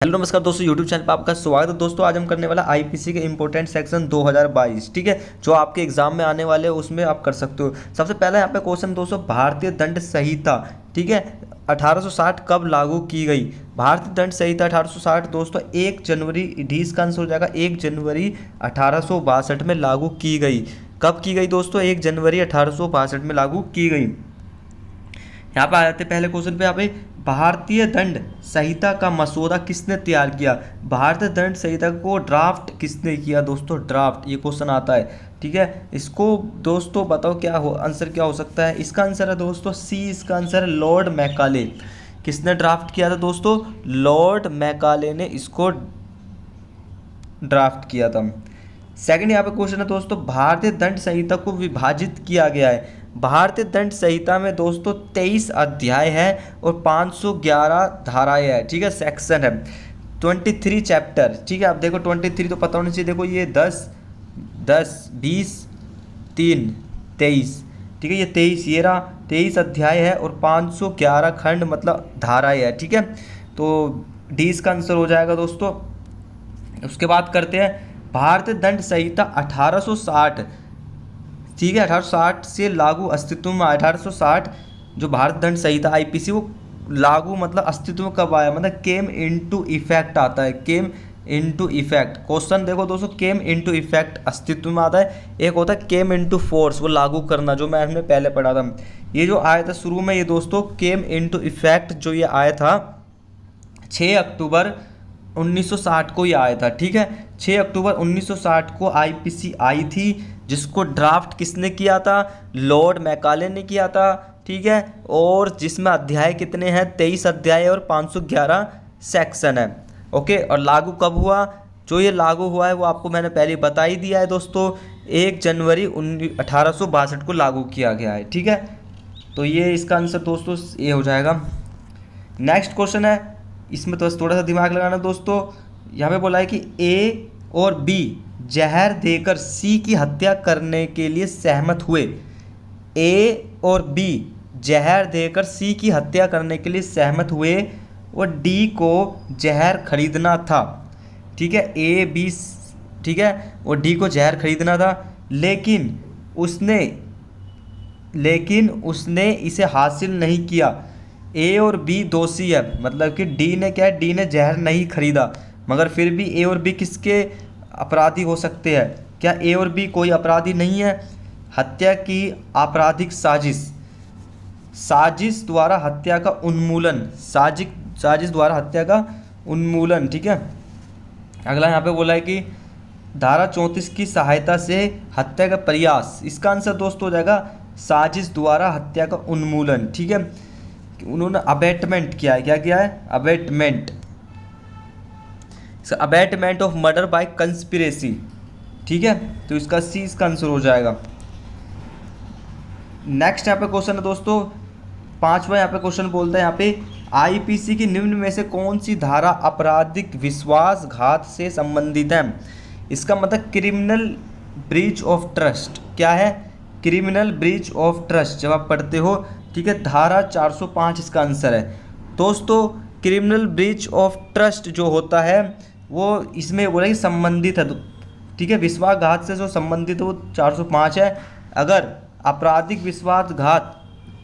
Hello नमस्कार दोस्तों, YouTube channel पर आपका स्वागत है। दोस्तों आज हम करने वाला आईपीसी के इंपॉर्टेंट सेक्शन 2022, ठीक है, जो आपके एग्जाम में आने वाले हैं उसमें आप कर सकते हो। सबसे पहला यहाँ पे क्वेश्चन दोस्तों, भारतीय दंड संहिता, ठीक है, 1860 कब लागू की गई। भारतीय दंड संहिता 1860 दोस्तों 1 जनवरी, डी इसका आंसर हो जाएगा 1 जनवरी 1862 में लागू की गई। कब की गई दोस्तों? 1 जनवरी 1862 में लागू की गई। यहाँ पे आ जाते पहले क्वेश्चन पे। यहाँ पे भारतीय दंड संहिता का मसौदा किसने तैयार किया। भारतीय दंड संहिता को ड्राफ्ट किसने किया दोस्तों? ड्राफ्ट, ये क्वेश्चन आता है, ठीक है। इसको दोस्तों बताओ क्या हो, आंसर क्या हो सकता है। इसका आंसर है दोस्तों सी, इसका आंसर है लॉर्ड मैकाले। किसने ड्राफ्ट किया था दोस्तों? लॉर्ड मैकाले ने इसको ड्राफ्ट किया था। सेकंड यहाँ पे क्वेश्चन है दोस्तों, भारतीय दंड संहिता को विभाजित किया गया है। भारतीय दंड संहिता में दोस्तों 23 अध्याय है और 511 धाराएं है, ठीक है, सेक्शन है, 23 चैप्टर, ठीक है। आप देखो 23 तो पता होना चाहिए, देखो ये 10 10 20 3 23, ठीक है, ये 23 ये रहा, 23 अध्याय है और 511 खंड मतलब धाराएं है, ठीक है। तो डी इसका आंसर हो जाएगा दोस्तों। उसके बाद करते हैं भारतीय दंड संहिता 1860, ठीक है, 1860 से लागू अस्तित्व में। 1860 जो भारत दंड संहिता आईपीसी वो लागू मतलब अस्तित्व में कब आया, मतलब केम इनटू इफेक्ट आता है, केम इनटू इफेक्ट। क्वेश्चन देखो दोस्तों, केम इनटू इफेक्ट अस्तित्व में आता है, एक होता है केम इनटू फोर्स, वो लागू करना, जो मैं हमने पहले पढ़ा था। ये जो आया था शुरू में, ये दोस्तों केम इनटू इफेक्ट जो ये आया था 6 अक्टूबर 1960 को ये आया था, ठीक है। 6 अक्टूबर 1960 को आईपीसी आई थी, जिसको ड्राफ्ट किसने किया था? लॉर्ड मैकाले ने किया था, ठीक है। और जिसमें अध्याय कितने हैं? 23 अध्याय और 511 सेक्शन है, ओके। और लागू कब हुआ? जो ये लागू हुआ है वो आपको मैंने पहले बता ही दिया है दोस्तों, 1 जनवरी 1862 को लागू किया गया है, ठीक है। तो ये इसका आंसर दोस्तों ये हो जाएगा। नेक्स्ट क्वेश्चन है, इसमें तो थोड़ा सा दिमाग लगाना दोस्तों। यहाँ पे बोला है कि ए और बी जहर देकर सी की हत्या करने के लिए सहमत हुए। ए और बी जहर देकर सी की हत्या करने के लिए सहमत हुए और डी को जहर खरीदना था, ठीक है, ए बी, ठीक है, और डी को जहर खरीदना था, लेकिन उसने इसे हासिल नहीं किया। ए और बी दोषी है, मतलब कि डी ने क्या है, डी ने जहर नहीं खरीदा, मगर फिर भी ए और बी किसके अपराधी हो सकते हैं? क्या ए और बी कोई अपराधी नहीं है? हत्या की आपराधिक साजिश द्वारा हत्या का उन्मूलन, साजिश द्वारा हत्या का उन्मूलन, ठीक है। अगला यहाँ पे बोला है कि धारा 34 की सहायता से हत्या का प्रयास, इसका आंसर दोस्तों हो जाएगा साजिश द्वारा हत्या का उन्मूलन, ठीक है। उन्होंने अबेटमेंट किया है, क्या किया है? Abetment, abetment of murder by conspiracy, ठीक है। तो इसका सी इसका आंसर हो जाएगा। नेक्स्ट यहाँ पे क्वेश्चन है दोस्तों, 5वां यहाँ पे क्वेश्चन बोलता है यहाँ पे, आईपीसी की निम्न में से कौन सी धारा आपराधिक विश्वासघात से संबंधित है। इसका मतलब क्रिमिनल ब्रीच ऑफ ट्रस्ट, क्या है? क्रिमिनल ब्रीच ऑफ ट्रस्ट जब आप पढ़ते हो, ठीक है, धारा 405 इसका आंसर है दोस्तों। क्रिमिनल ब्रीच ऑफ ट्रस्ट जो होता है वो इसमें बोला कि संबंधित है, ठीक है, विश्वासघात से जो संबंधित है वो 405 है। अगर आपराधिक विश्वासघात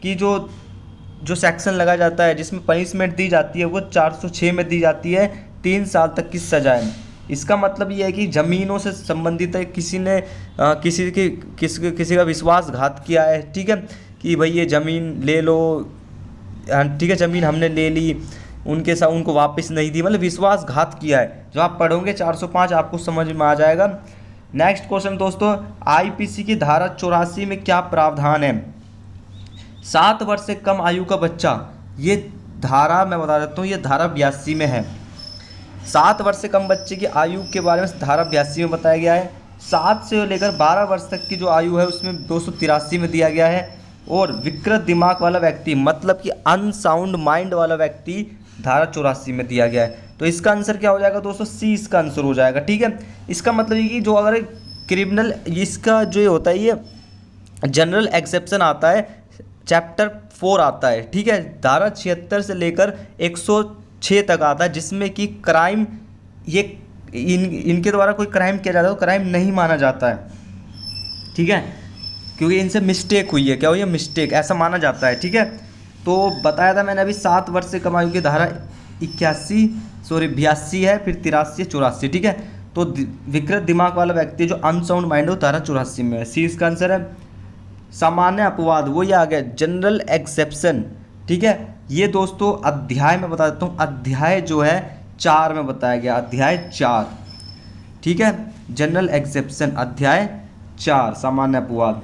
की जो सेक्शन लगा जाता है जिसमें पनिशमेंट दी जाती है वो 406 में दी जाती है, 3 साल तक की सजाएं। इसका मतलब ये है कि ज़मीनों से संबंधित है, किसी ने किसी का विश्वासघात किया है, ठीक है, कि भाई ये ज़मीन ले लो, ठीक है, ज़मीन हमने ले ली, उनके साथ उनको वापस नहीं दी, मतलब विश्वासघात किया है। जो आप पढ़ोगे 405 आपको समझ में आ जाएगा। नेक्स्ट क्वेश्चन दोस्तों, आईपीसी की धारा 84 में क्या प्रावधान है? 7 वर्ष से कम आयु का बच्चा, ये धारा मैं बता देता हूँ, ये धारा 82 में है। 7 वर्ष से कम बच्चे की आयु के बारे में धारा 82 में बताया गया है। 7 से लेकर 12 वर्ष तक की जो आयु है उसमें 283 में दिया गया है। और विकृत दिमाग वाला व्यक्ति, मतलब कि अनसाउंड माइंड वाला व्यक्ति, धारा 84 में दिया गया है। तो इसका आंसर क्या हो जाएगा दोस्तों? सी इसका आंसर हो जाएगा, ठीक है। इसका मतलब ये कि जो अगर क्रिमिनल, इसका जो ये होता है ये जनरल एक्सेप्शन आता है, चैप्टर 4 आता है, ठीक है, धारा 76 से लेकर 6 तक आता है, जिसमें कि क्राइम ये इनके द्वारा कोई क्राइम किया जाता है तो क्राइम नहीं माना जाता है, ठीक है, क्योंकि इनसे मिस्टेक हुई है। क्या हुई है? मिस्टेक, ऐसा माना जाता है, ठीक है। तो बताया था मैंने अभी 7 वर्ष से कम आयु की धारा 82 है, फिर 83 84, ठीक है। तो विकृत दिमाग वाला व्यक्ति जो अनसाउंड माइंड हो धारा 84 में है। सी इसका आंसर है। सामान्य अपवाद वो ये आ गया, जनरल एक्सेप्शन, ठीक है। ये दोस्तों अध्याय में बता देता हूँ, अध्याय जो है 4 में बताया गया, अध्याय 4, ठीक है। जनरल एक्सेप्शन अध्याय 4, सामान्य अपवाद।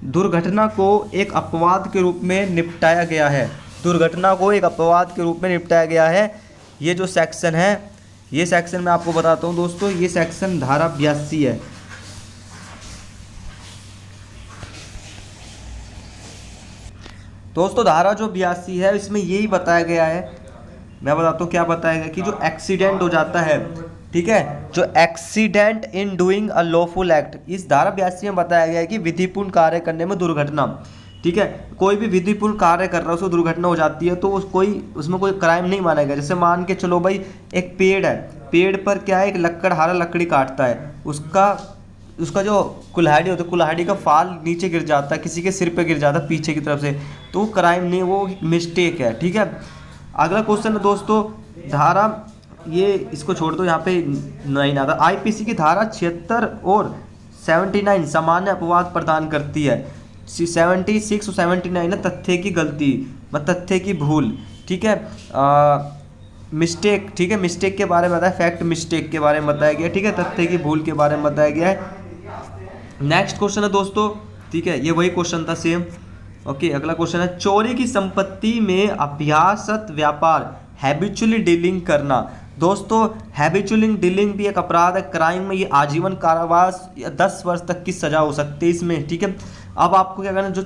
दुर्घटना को एक अपवाद के रूप में निपटाया गया है, दुर्घटना को एक अपवाद के रूप में निपटाया गया है। ये जो सेक्शन है, ये सेक्शन मैं आपको बताता हूँ दोस्तों, ये सेक्शन धारा 82 है। दोस्तों धारा जो 82 है इसमें यही बताया गया है, मैं बताता हूँ क्या बताया गया, कि जो एक्सीडेंट हो जाता है, ठीक है, जो accident in doing a lawful act, इस धारा 82 में बताया गया है कि विधिपूर्ण कार्य करने में दुर्घटना, ठीक है, कोई भी विधिपूर्ण कार्य कर रहा है उसको दुर्घटना हो जाती है तो उसमें कोई क्राइम नहीं माना गया। जैसे मान के चलो भाई एक पेड़ है, पेड़ पर क्या है, एक लकड़हारा लकड़ी काटता है, उसका जो कुल्हाड़ी होता है, कुल्हाड़ी का फाल नीचे गिर जाता है, किसी के सिर पे गिर जाता है पीछे की तरफ से, तो वो क्राइम नहीं, वो मिस्टेक है, ठीक है। अगला क्वेश्चन है दोस्तों, धारा, ये इसको छोड़ दो, यहाँ पे नहीं आता। आईपीसी की धारा 76 और 79 सामान्य अपवाद प्रदान करती है। 76 और 79 है तथ्य की गलती, मतलब तथ्य की भूल, ठीक है, मिस्टेक, ठीक है, मिस्टेक के बारे में बताया, फैक्ट मिस्टेक के बारे में बताया गया, ठीक है, तथ्य की भूल के बारे में बताया गया है। नेक्स्ट क्वेश्चन है दोस्तों, ठीक है, ये वही क्वेश्चन था सेम। ओके, अगला क्वेश्चन है, चोरी की संपत्ति में अभ्यासत व्यापार, हैबिचुअली डीलिंग करना। दोस्तों हैबिचुअली डीलिंग भी एक अपराध है, क्राइम में ये आजीवन कारावास या 10 वर्ष तक की सजा हो सकती है इसमें, ठीक है। अब आपको क्या करना है, जो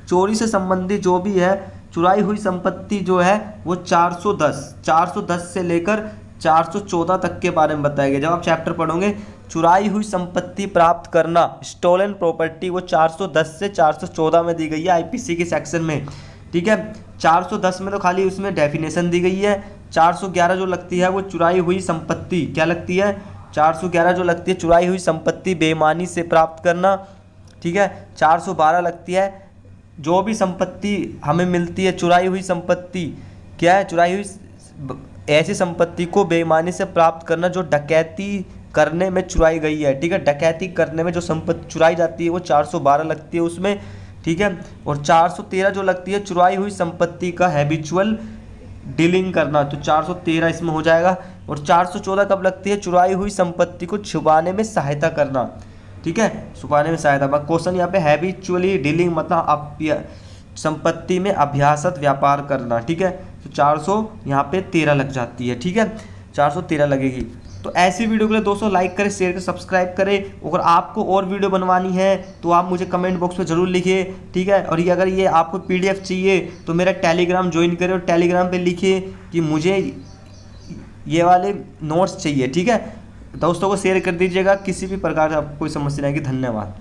चोरी से संबंधित जो भी है, चुराई हुई संपत्ति जो है वो 410 से लेकर 414 तक के बारे में बताया गया। जब आप चैप्टर पढ़ोगे चुराई हुई संपत्ति प्राप्त करना, स्टोलन प्रॉपर्टी, वो 410 से 414 में दी गई है आईपीसी के सेक्शन में, ठीक है। 410 में तो खाली उसमें डेफिनेशन दी गई है। 411 जो लगती है वो चुराई हुई संपत्ति, क्या लगती है, 411 जो लगती है चुराई हुई संपत्ति बेईमानी से प्राप्त करना, ठीक है। 412 लगती है जो भी संपत्ति हमें मिलती है, चुराई हुई संपत्ति क्या है, चुराई हुई ऐसी संपत्ति को बेईमानी से प्राप्त करना जो डकैती करने में चुराई गई है, ठीक है। डकैती करने में जो संपत्ति चुराई जाती है वो 412 लगती है उसमें, ठीक है। और 413 जो लगती है चुराई हुई संपत्ति का हैबिचुअल डीलिंग करना, तो 413 इसमें हो जाएगा। और 414 कब लगती है, चुराई हुई संपत्ति को छुपाने में सहायता करना, ठीक है, छुपाने में सहायता। क्वेश्चन यहाँ पे हैबिचुअली डीलिंग मतलब संपत्ति में अभ्यासत व्यापार करना, ठीक है। तो 400 यहाँ पे 13 लग जाती है, ठीक है, 413 लगेगी। तो ऐसी वीडियो के लिए दोस्तों लाइक करें, शेयर करें, सब्सक्राइब करें। अगर आपको और वीडियो बनवानी है तो आप मुझे कमेंट बॉक्स में ज़रूर लिखिए, ठीक है। और ये अगर ये आपको पीडीएफ चाहिए तो मेरा टेलीग्राम ज्वाइन करें और टेलीग्राम पे लिखिए कि मुझे ये वाले नोट्स चाहिए, ठीक है। दोस्तों को शेयर कर दीजिएगा, किसी भी प्रकार से आपको कोई समस्या नहीं आएगी। धन्यवाद।